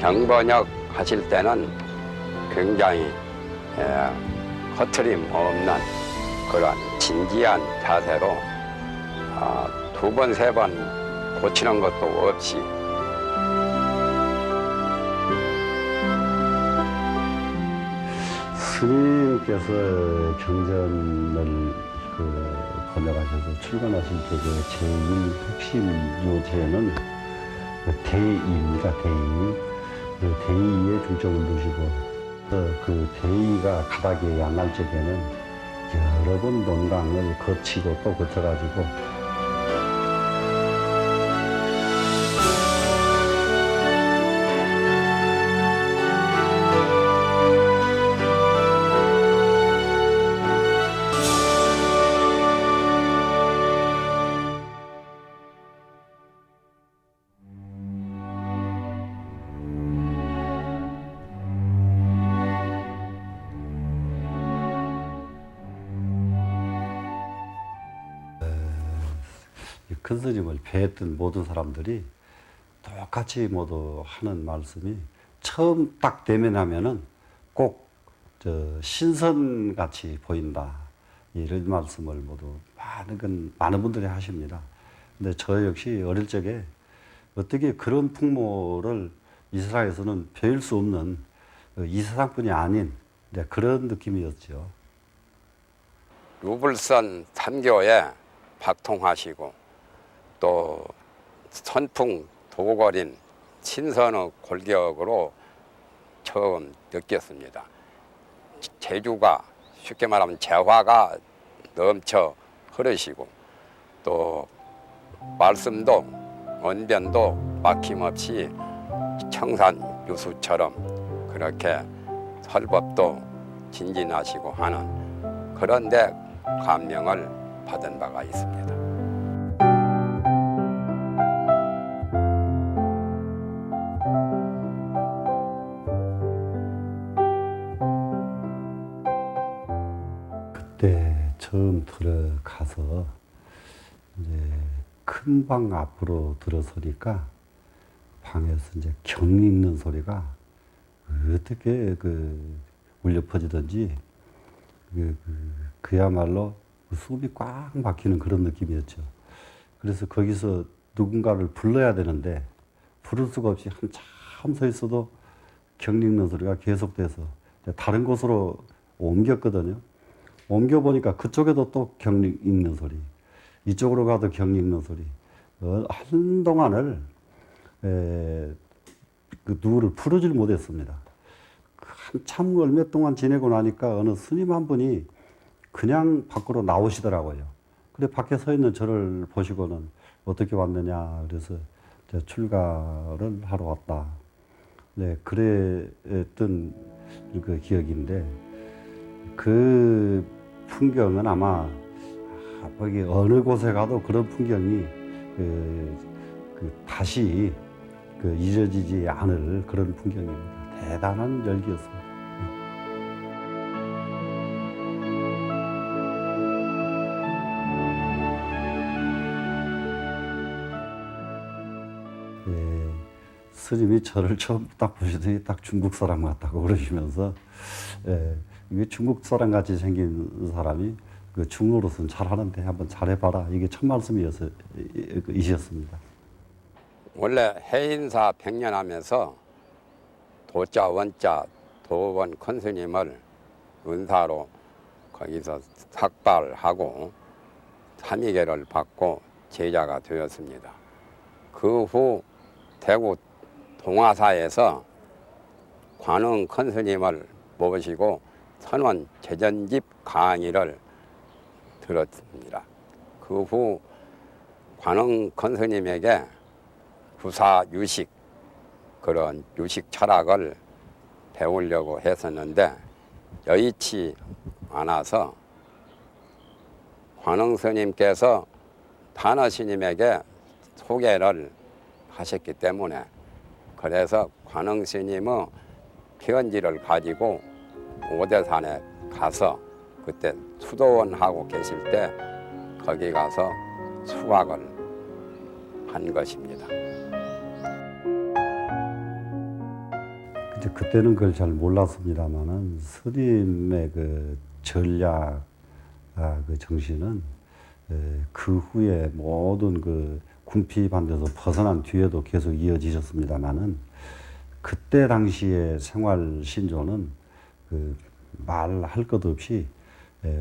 경번역 하실 때는 굉장히 허트림 없는 그런 진지한 자세로 두 번, 세 번 고치는 것도 없이 스님께서 경전을 번역하셔서 출간하실 때 제일 핵심 요제는 대의입니다. 대의에 중점을 두시고 그 대의가 가닥이 안 날 적에는 여러 번 논강을 거치고 또 거쳐가지고 큰 스님을 뵈었던 모든 사람들이 똑같이 모두 하는 말씀이 처음 딱 대면하면은 꼭 신선같이 보인다. 이런 말씀을 모두 많은 분들이 하십니다. 근데 저 역시 어릴 적에 어떻게 그런 풍모를 이 세상에서는 배울 수 없는 이 세상뿐이 아닌 그런 느낌이었죠. 유불선 삼교에 박통하시고 또 선풍 도걸인 신선의 골격으로 처음 느꼈습니다. 재주가 쉽게 말하면 재화가 넘쳐 흐르시고 또 말씀도 언변도 막힘없이 청산유수처럼 그렇게 설법도 진진하시고 하는 그런데 감명을 받은 바가 있습니다. 그때 처음 들어가서 이제 큰 방 앞으로 들어서니까 방에서 이제 경 읽는 소리가 어떻게 울려 퍼지던지 그야말로 숨이 꽉 막히는 그런 느낌이었죠. 그래서 거기서 누군가를 불러야 되는데 부를 수가 없이 한참 서 있어도 경 읽는 소리가 계속돼서 다른 곳으로 옮겼거든요. 옮겨보니까 그쪽에도 또 경 읽는 소리, 이쪽으로 가도 경 읽는 소리. 한동안을 누구를 부르질 못했습니다. 한참 얼마 동안 지내고 나니까 어느 스님 한 분이 그냥 밖으로 나오시더라고요. 근데 밖에 서 있는 저를 보시고는 어떻게 왔느냐. 그래서 출가를 하러 왔다. 네, 그랬던 그 기억인데 그 풍경은 아마 거기 어느 곳에 가도 그런 풍경이 다시 잊어지지 않을 그런 풍경입니다. 대단한 열기였습니다. 스님이 저를 처음 딱 보시더니 딱 중국 사람 같다고 그러시면서 이게 중국 사람 같이 생긴 사람이 중로로서는 잘하는데 한번 잘해봐라. 이게 첫 말씀이셨습니다. 원래 해인사 100년 하면서 도자 원자 도원 큰 스님을 은사로 거기서 삭발하고 삼위계를 받고 제자가 되었습니다. 그 후 대구 동화사에서 관흥 큰 스님을 모시고 선원 제전집 강의를 들었습니다. 그 후 관흥 큰 스님에게 구사 유식 그런 유식 철학을 배우려고 했었는데 여의치 않아서 관흥 스님께서 단어 스님에게 소개를 하셨기 때문에 그래서 관흥 스님의 편지를 가지고 오대산에 가서 그때 수도원하고 계실 때 거기 가서 수학을 한 것입니다. 이제 그때는 그걸 잘 몰랐습니다만은 스님의 그 전략, 그 정신은 그 후에 모든 그 궁핍한 데서 벗어난 뒤에도 계속 이어지셨습니다만은 그때 당시의 생활 신조는 그 말할 것 없이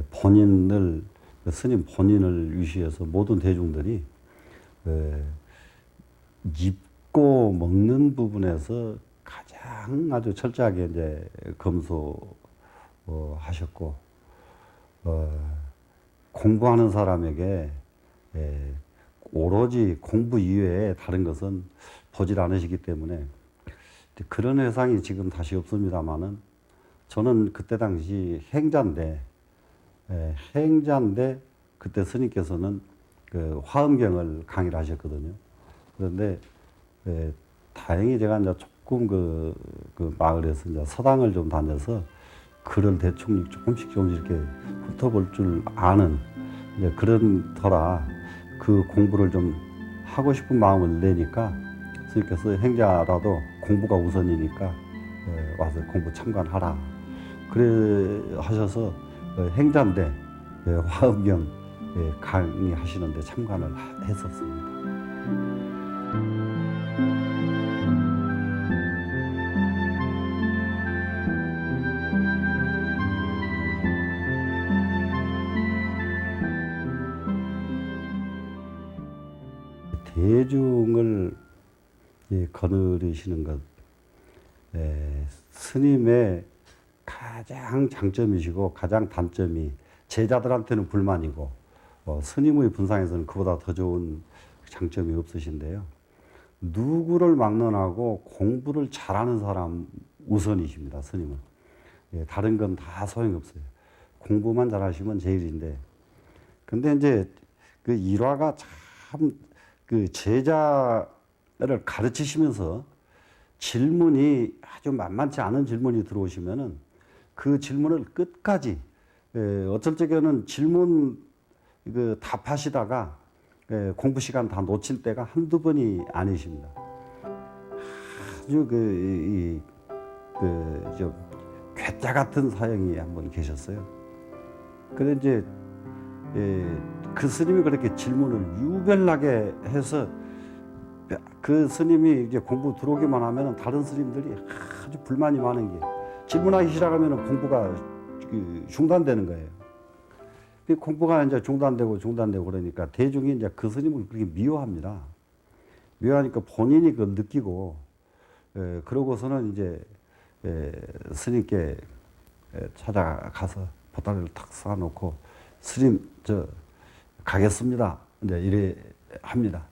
본인을 스님 본인을 위시해서 모든 대중들이 입고 먹는 부분에서 가장 아주 철저하게 이제 검소하셨고 공부하는 사람에게 오로지 공부 이외에 다른 것은 보질 않으시기 때문에 그런 회상이 지금 다시 없습니다만은 저는 그때 당시 행자인데 그때 스님께서는 그 화엄경을 강의를 하셨거든요. 그런데 다행히 제가 이제 조금 그 마을에서 이제 서당을 좀 다녀서 글을 대충 조금씩 이렇게 훑어볼 줄 아는 이제 그런 터라 그 공부를 좀 하고 싶은 마음을 내니까 스님께서 행자라도 공부가 우선이니까 와서 공부 참관하라. 그래 하셔서 행자인데 화엄경 강의하시는데 참관을 했었습니다. 대중을 거느리시는 것, 스님의 가장 장점이시고 가장 단점이 제자들한테는 불만이고 스님의 분상에서는 그보다 더 좋은 장점이 없으신데요. 누구를 막론하고 공부를 잘하는 사람 우선이십니다. 스님은. 다른 건 다 소용없어요. 공부만 잘하시면 제일인데. 근데 이제 그 일화가 참 그 제자를 가르치시면서 질문이 아주 만만치 않은 질문이 들어오시면은 그 질문을 끝까지 어쩔 적에는 질문 그 답하시다가 공부 시간 다 놓칠 때가 한두 번이 아니십니다. 아주 좀 괴짜 같은 사형이 한 번 계셨어요. 그래 이제 그 스님이 그렇게 질문을 유별나게 해서 그 스님이 이제 공부 들어오기만 하면 다른 스님들이 아주 불만이 많은 게 질문하기 시작하면 공부가 중단되는 거예요. 공부가 이제 중단되고 그러니까 대중이 이제 그 스님을 그렇게 미워합니다. 미워하니까 본인이 그걸 느끼고 그러고서는 이제 스님께 찾아가서 보따리를 탁 쌓아놓고 스님 저 가겠습니다. 이제 이래 합니다.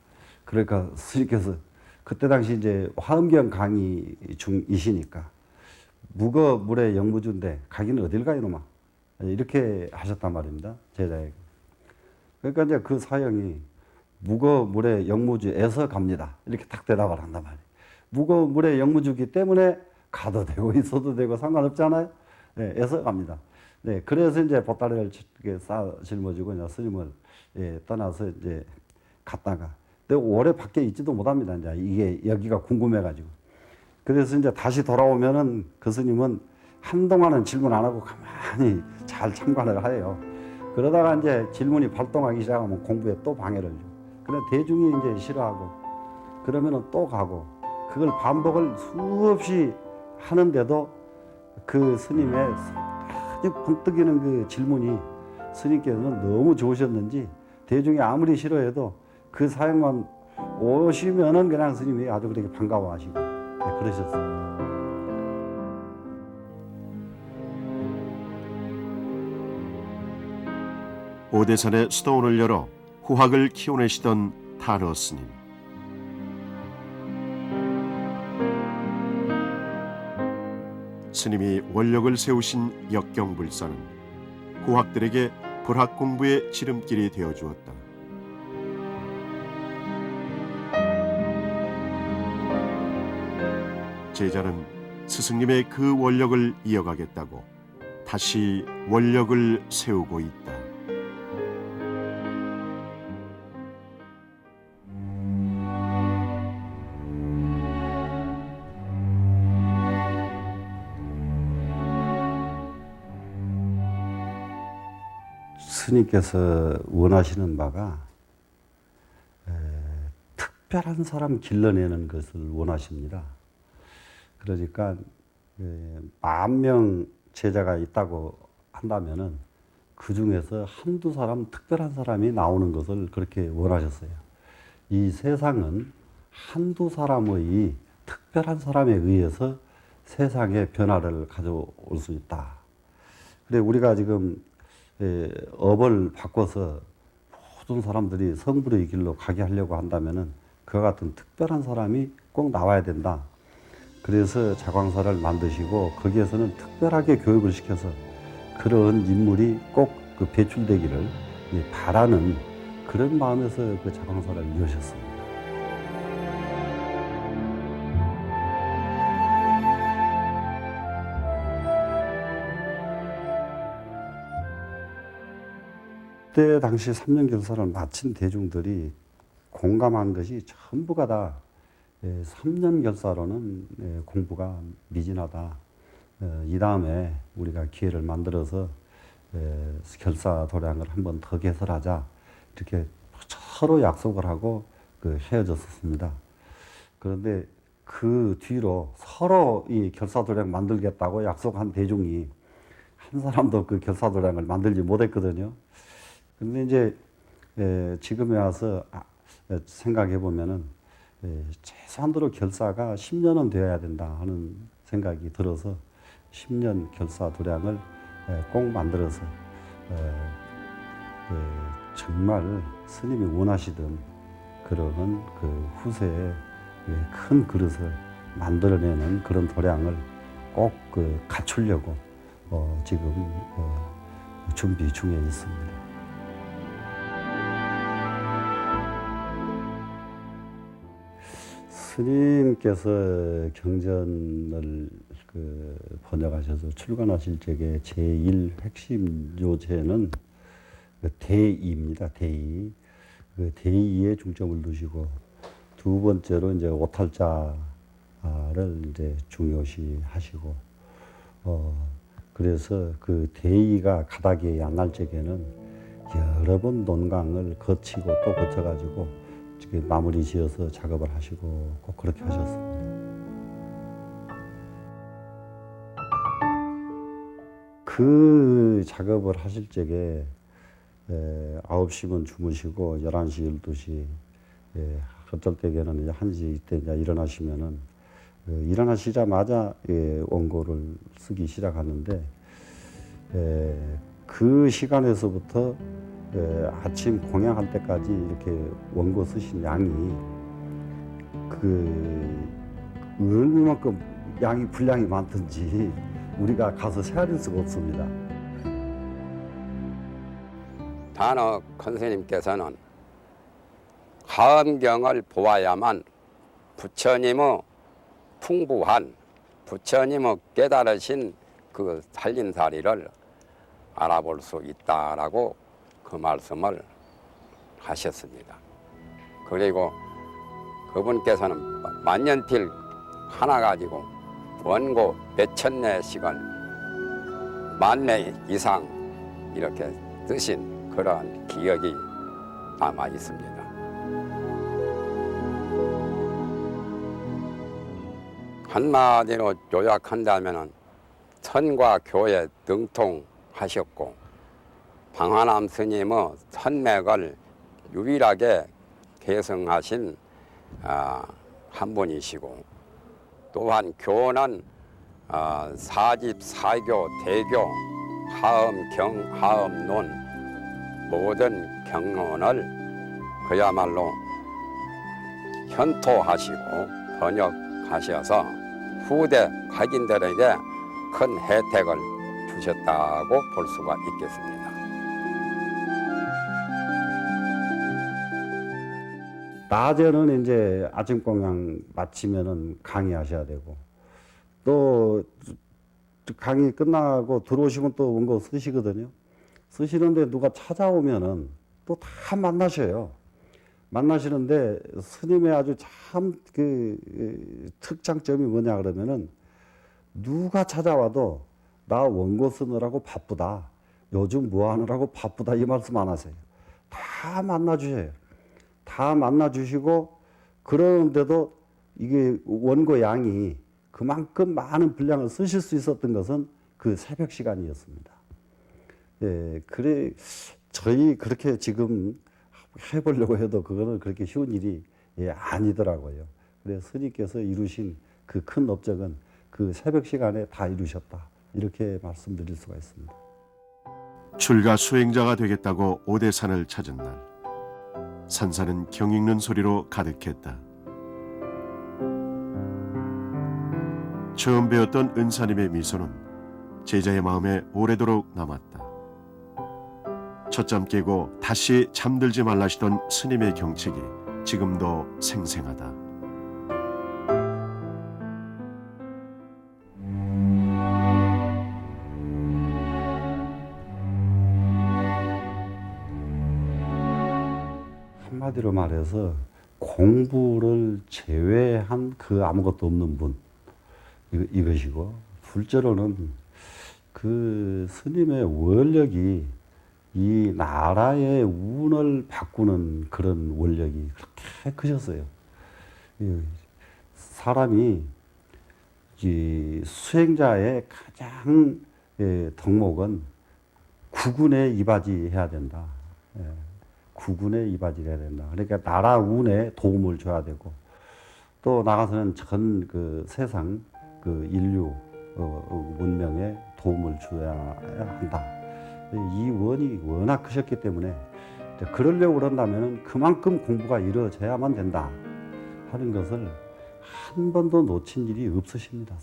그러니까 스님께서 그때 당시 이제 화엄경 강의 중이시니까 묵어 물에 영무주인데 가기는 어딜 가 이놈아 이렇게 하셨단 말입니다. 제자에게. 그러니까 이제 그 사형이 묵어 물에 영무주에서 갑니다. 이렇게 딱 대답을 한단 말이에요. 묵어 물에 영무주기 때문에 가도 되고 있어도 되고 상관없잖아요. 에서 갑니다. 네, 그래서 이제 보따리를 짊어지고 이제 스님을 떠나서 이제 갔다가, 근데 오래 밖에 있지도 못합니다. 이제 이게 여기가 궁금해가지고. 그래서 이제 다시 돌아오면은 그 스님은 한동안은 질문 안 하고 가만히 잘 참관을 해요. 그러다가 이제 질문이 발동하기 시작하면 공부에 또 방해를 줘. 그래 대중이 이제 싫어하고 그러면은 또 가고 그걸 반복을 수없이 하는데도 그 스님의 아주 번뜩이는 그 질문이 스님께서는 너무 좋으셨는지 대중이 아무리 싫어해도 그 사역만 오시면은 그냥 스님이 아주 그렇게 반가워하시고 그러셨어요. 오대산에 수도원을 열어 후학을 키워내시던 타러 스님. 스님이 원력을 세우신 역경불사는 후학들에게 불학 공부의 지름길이 되어 주었다. 제자는 스승님의 그 원력을 이어가겠다고 다시 원력을 세우고 있다. 스님께서 원하시는 바가 특별한 사람 길러내는 것을 원하십니다. 그러니까 10,000명 제자가 있다고 한다면은 그 중에서 한두 사람, 특별한 사람이 나오는 것을 그렇게 원하셨어요. 이 세상은 한두 사람의 특별한 사람에 의해서 세상의 변화를 가져올 수 있다. 그래 우리가 지금 업을 바꿔서 모든 사람들이 성불의 길로 가게 하려고 한다면은 그와 같은 특별한 사람이 꼭 나와야 된다. 그래서 자광사를 만드시고 거기에서는 특별하게 교육을 시켜서 그런 인물이 꼭 그 배출되기를 바라는 그런 마음에서 그 자광사를 여셨습니다. 그때 당시 3년 결사를 마친 대중들이 공감한 것이 전부가 다 3년 결사로는 공부가 미진하다. 이 다음에 우리가 기회를 만들어서 결사 도량을 한 번 더 개설하자. 이렇게 서로 약속을 하고 헤어졌었습니다. 그런데 그 뒤로 서로 이 결사 도량 만들겠다고 약속한 대중이 한 사람도 그 결사 도량을 만들지 못했거든요. 근데 이제 지금에 와서 생각해 보면은 최소한도로 결사가 10년은 되어야 된다 하는 생각이 들어서 10년 결사 도량을 꼭 만들어서 정말 스님이 원하시던 그런 그 후세에 큰 그릇을 만들어내는 그런 도량을 꼭 갖추려고 지금 준비 중에 있습니다. 스님께서 경전을 번역하셔서 출간하실 적에 제1 핵심 요제는 대의입니다. 대의. 대의에 중점을 두시고 두 번째로 이제 오탈자를 이제 중요시 하시고 그래서 그 대의가 가닥이 안 날 적에는 여러 번 논강을 거치고 또 거쳐가지고 마무리 지어서 작업을 하시고 꼭 그렇게 하셨습니다. 그 작업을 하실 적에 9시면 주무시고 11시, 12시 어쩔 때에는 이제 1시 때 이제 일어나시면은 일어나시자마자 원고를 쓰기 시작하는데 그 시간에서부터 아침 공양할 때까지 이렇게 원고 쓰신 양이 얼마만큼 양이 분량이 많든지 우리가 가서 세알릴 수가 없습니다. 단어 권스님께서는 하엄경을 보아야만 부처님의 풍부한 부처님의 깨달으신 그 살림살이를 알아볼 수 있다라고 그 말씀을 하셨습니다. 그리고 그분께서는 만년필 하나 가지고 원고 몇천 내씩은 10,000내 이상 이렇게 쓰신 그러한 기억이 남아 있습니다. 한마디로 요약한다면 선과 교에 능통하셨고 방화남 스님의 선맥을 유일하게 계승하신 한 분이시고 또한 교는 사집, 사교, 대교, 하엄, 경, 하엄, 논 모든 경론을 그야말로 현토하시고 번역하셔서 후대 각인들에게 큰 혜택을 주셨다고 볼 수가 있겠습니다. 낮에는 이제 아침 공양 마치면은 강의하셔야 되고 또 강의 끝나고 들어오시면 또 원고 쓰시거든요. 쓰시는데 누가 찾아오면은 또 다 만나셔요. 만나시는데 스님의 아주 참 특장점이 뭐냐 그러면은 누가 찾아와도 나 원고 쓰느라고 바쁘다. 요즘 뭐 하느라고 바쁘다 이 말씀 안 하세요. 다 만나주셔요. 다 만나주시고 그러는데도 이게 원고 양이 그만큼 많은 분량을 쓰실 수 있었던 것은 그 새벽 시간이었습니다. 예, 그래 저희 그렇게 지금 해보려고 해도 그거는 그렇게 쉬운 일이 아니더라고요. 그래서 스님께서 이루신 그 큰 업적은 그 새벽 시간에 다 이루셨다. 이렇게 말씀드릴 수가 있습니다. 출가 수행자가 되겠다고 오대산을 찾은 날, 산사는 경익는 소리로 가득했다. 처음 배웠던 은사님의 미소는 제자의 마음에 오래도록 남았다. 첫잠 깨고 다시 잠들지 말라시던 스님의 경책이 지금도 생생하다. 한마디로 말해서 공부를 제외한 그 아무것도 없는 분 이것이고, 둘째로는 그 스님의 원력이 이 나라의 운을 바꾸는 그런 원력이 그렇게 크셨어요. 사람이 이 수행자의 가장 덕목은 구군에 이바지해야 된다. 구군에 이바지해야 된다. 그러니까 나라 운에 도움을 줘야 되고, 또 나가서는 전 그 세상 그 인류 문명에 도움을 줘야 한다. 이 원이 워낙 크셨기 때문에 그러려고 그런다면 그만큼 공부가 이루어져야만 된다 하는 것을 한 번도 놓친 일이 없으십니다.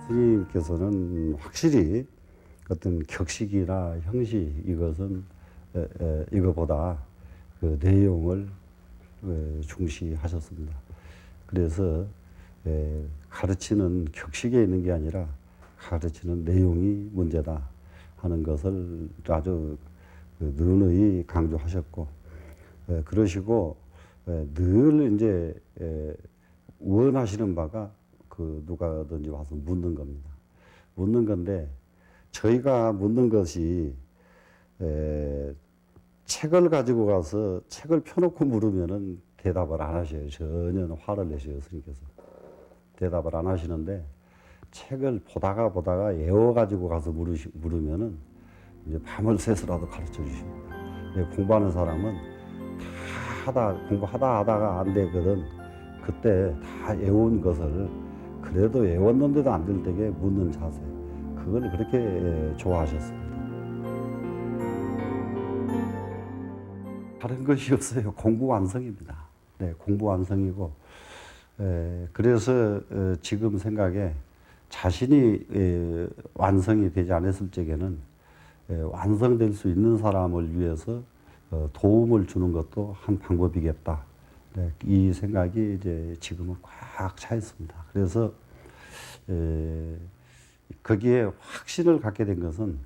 스님께서는 확실히 어떤 격식이나 형식 이것은 이거보다 그 내용을 중시하셨습니다. 그래서 가르치는 격식에 있는 게 아니라 가르치는 내용이 문제다 하는 것을 아주 능히 강조하셨고, 그러시고 늘 이제 원하시는 바가 그 누가든지 와서 묻는 겁니다. 묻는 건데, 저희가 묻는 것이 책을 가지고 가서 책을 펴놓고 물으면은 대답을 안 하셔요. 전혀 화를 내셔요, 스님께서. 대답을 안 하시는데, 책을 보다가 외워가지고 가서 물으면은 이제 밤을 새서라도 가르쳐 주십니다. 공부하는 사람은 공부하다가 안 되거든. 그때 다 외운 것을 그래도 외웠는데도 안 될 때에 묻는 자세. 그걸 그렇게 좋아하셨습니다. 다른 것이 없어요. 공부 완성입니다. 네, 공부 완성이고, 그래서 지금 생각에 자신이 완성이 되지 않았을 적에는 완성될 수 있는 사람을 위해서 도움을 주는 것도 한 방법이겠다. 네, 이 생각이 이제 지금은 꽉 차 있습니다. 그래서 거기에 확신을 갖게 된 것은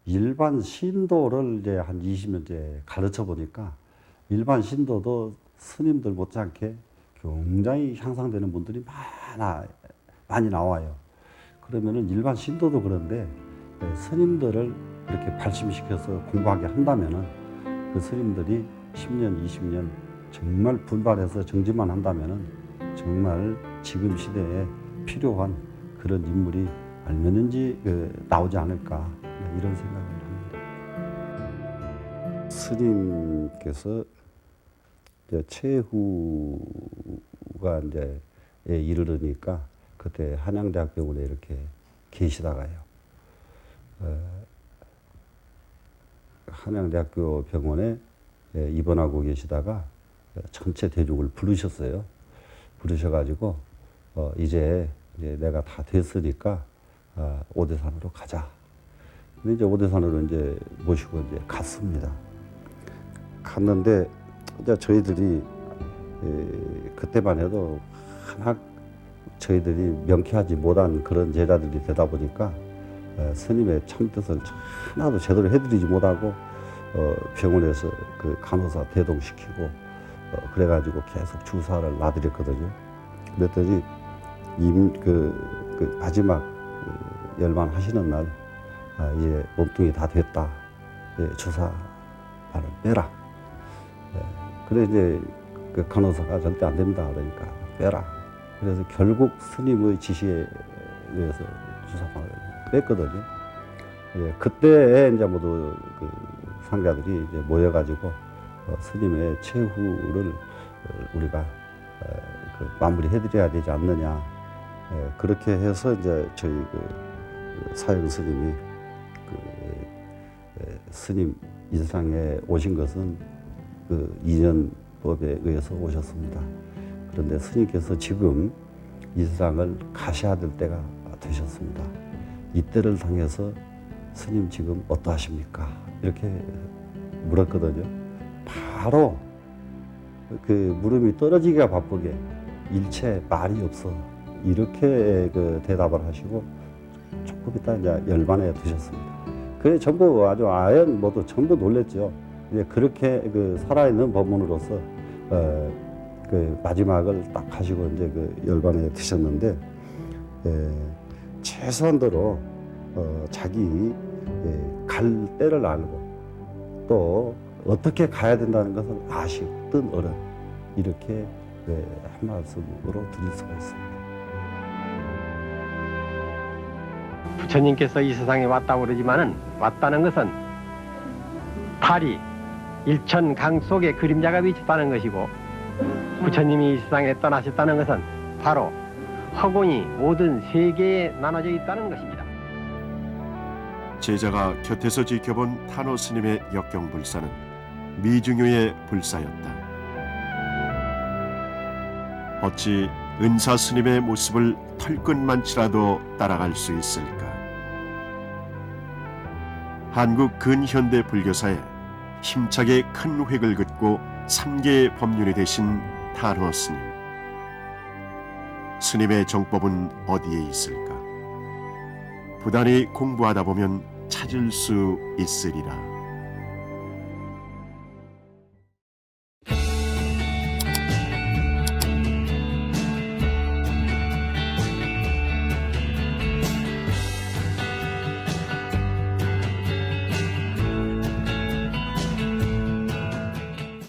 일반 신도를 이제 한 20년째 가르쳐 보니까 일반 신도도 스님들 못지않게 굉장히 향상되는 분들이 많이 나와요. 그러면은 일반 신도도 그런데 스님들을 이렇게 발심시켜서 공부하게 한다면은 그 스님들이 10년, 20년 정말 분발해서 정진만 한다면은 정말 지금 시대에 필요한 그런 인물이 얼마든지 나오지 않을까, 이런 생각을 합니다. 스님께서 이제 최후가 이제 이르르니까 그때 한양대학병원에 이렇게 계시다가요. 한양대학교 병원에 입원하고 계시다가 전체 대중을 부르셨어요. 부르셔가지고 이제 내가 다 됐으니까 오대산으로 가자. 근데 이제 오대산으로 이제 모시고 이제 갔습니다. 갔는데 이제 저희들이 그때만 해도 하나 저희들이 명쾌하지 못한 그런 제자들이 되다 보니까 스님의 참뜻을 하나도 제대로 해드리지 못하고 병원에서 그 간호사 대동시키고 그래가지고 계속 주사를 놔드렸거든요. 그랬더니 그 마지막 열반하시는 날 예, 몸뚱이 다 됐다. 예, 주사 발을 빼라. 예, 그래 이제 그 간호사가 절대 안 됩니다. 그러니까 빼라. 그래서 결국 스님의 지시에 의해서 주사발을 뺐거든요. 예, 그때 이제 모두 그 상가들이 이제 모여가지고 스님의 최후를 우리가 그 마무리해드려야 되지 않느냐. 예, 그렇게 해서 이제 저희 그 사형 스님이 그 스님 이 세상에 오신 것은 그 이전법에 의해서 오셨습니다. 그런데 스님께서 지금 이 세상을 가셔야 될 때가 되셨습니다. 이때를 당해서 스님 지금 어떠하십니까? 이렇게 물었거든요. 바로 그 물음이 떨어지기가 바쁘게 일체 말이 없어. 이렇게 그 대답을 하시고 조금 있다 이제 열반에 드셨습니다. 그래 전부 아주 아연 모두 전부 놀랬죠. 이제 그렇게 그 살아있는 법문으로서 그 마지막을 딱 하시고 이제 그 열반에 드셨는데 최소한도로 자기 갈 때를 알고 또 어떻게 가야 된다는 것을 아시던 어른 이렇게 한 말씀으로 드릴 수가 있습니다. 부처님께서 이 세상에 왔다고 그러지만은 왔다는 것은 달이 일천 강 속에 그림자가 비쳤다는 것이고 부처님이 이 세상에 떠나셨다는 것은 바로 허공이 모든 세계에 나눠져 있다는 것입니다. 제자가 곁에서 지켜본 탄호 스님의 역경불사는 미중요의 불사였다. 어찌 은사 스님의 모습을 털끝만치라도 따라갈 수 있을까? 한국 근현대 불교사에 힘차게 큰 획을 긋고 3계의 법륜이 되신 탄호 스님. 스님의 정법은 어디에 있을까? 부단히 공부하다 보면 찾을 수 있으리라.